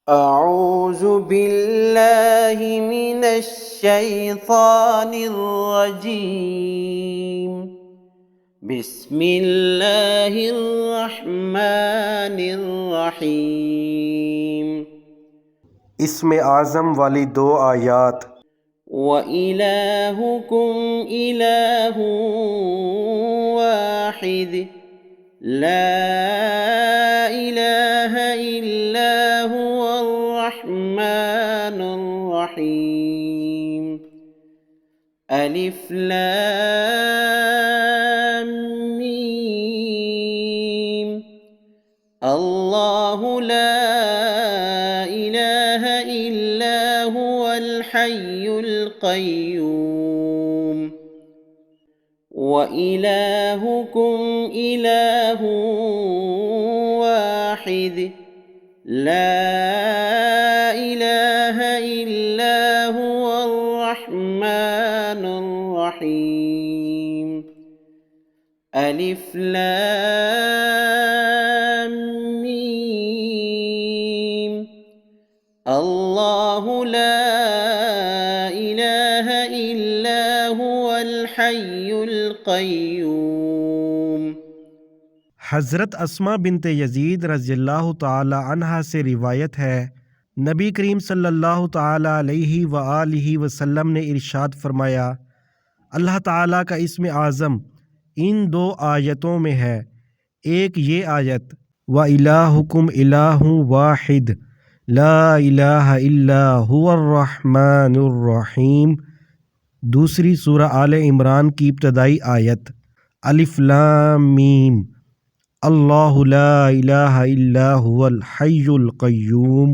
أعوذ بالله من الشيطان الرجيم بسم الله الرحمن الرحيم इसमें आज़म वाली दो आयात। وإلهكم إله واحد لا إله إلا هو الرحمن الرحيم ألف لام ميم الله لا إله إلا هو الحي القيوم وإلهكم إله واحد لا إله إلا هو الرحمن الرحيم ألف لام ميم الله لا إله إلا هو الحي القيوم। हज़रत अस्मा बिनते यजीद रज़ियल्लाहु ताला अन्हा से रिवायत है, नबी करीम सल्लल्लाहु ताला अलैहि व आलिहि वसल्लम ने इरशाद फरमाया, अल्लाह ताला का इस्म आज़म इन दो आयतों में है। एक ये आयत व इलाहुकुम इलाहु वाहिद ला इलाहा इल्ला हुवर रहमानुर रहीम। दूसरी सूरह आले इमरान की इब्तदाई आयत अलिफ लाम मीम अल्लाहु ला इलाहा इल्ला हुवल हय्युल क़य्यूम।